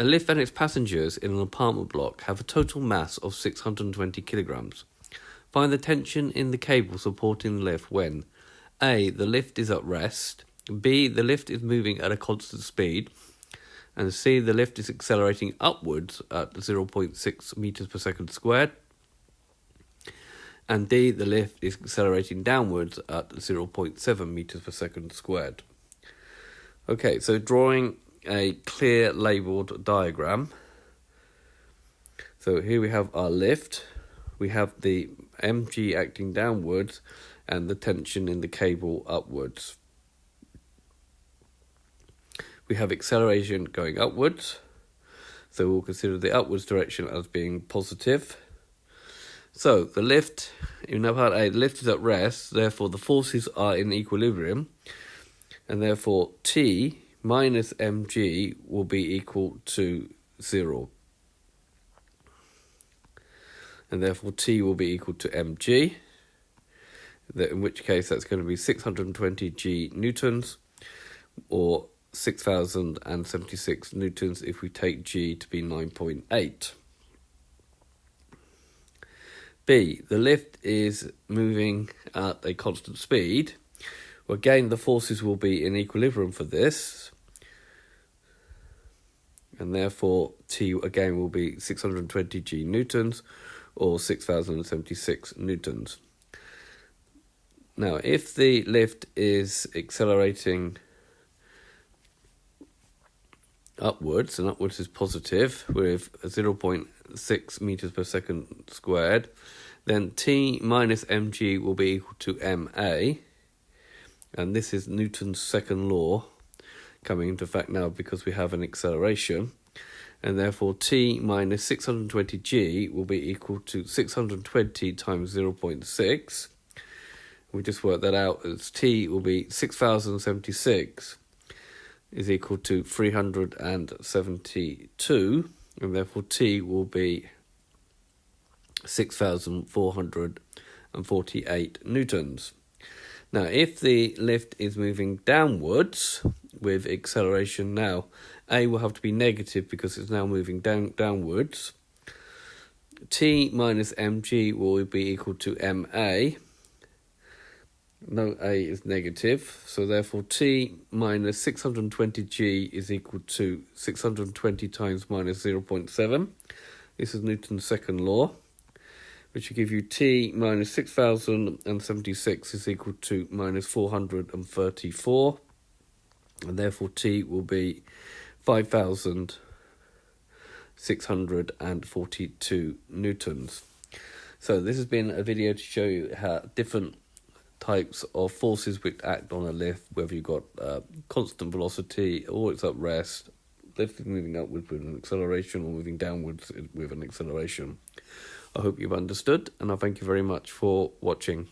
A lift and its passengers in an apartment block have a total mass of 620 kilograms. Find the tension in the cable supporting the lift when A. The lift is at rest, B. The lift is moving at a constant speed, and C. The lift is accelerating upwards at 0.6 meters per second squared, and D. The lift is accelerating downwards at 0.7 meters per second squared. Okay, so drawing a clear labelled diagram. So here we have our lift, we have the mg acting downwards and the tension in the cable upwards. We have acceleration going upwards, so we'll consider the upwards direction as being positive. So the lift, in part A, the lift is at rest, therefore the forces are in equilibrium, and therefore T minus mg will be equal to 0. And therefore T will be equal to mg, in which case that's going to be 620 g newtons, or 6,076 newtons if we take g to be 9.8. B, the lift is moving at a constant speed. Well, again, the forces will be in equilibrium for this, and therefore T again will be 620 g newtons, or 6,076 newtons. Now, if the lift is accelerating upwards, and upwards is positive with 0.6 meters per second squared, then T minus mg will be equal to ma, and this is Newton's second law coming into effect now because we have an acceleration, and therefore T minus 620g will be equal to 620 times 0.6. We just work that out as T will be 6,076 is equal to 372, and therefore T will be 6,448 newtons. Now, if the lift is moving downwards with acceleration now, A will have to be negative because it's now moving downwards. T minus mg will be equal to ma. No A is negative, so therefore T minus 620g is equal to 620 times minus 0.7. This is Newton's second law, which will give you T minus 6,076 is equal to minus 434, and therefore T will be 5,642 newtons. So this has been a video to show you how different types of forces which act on a lift, whether you've got constant velocity or it's at rest, lift is moving upwards with an acceleration or moving downwards with an acceleration. I hope you've understood, and I thank you very much for watching.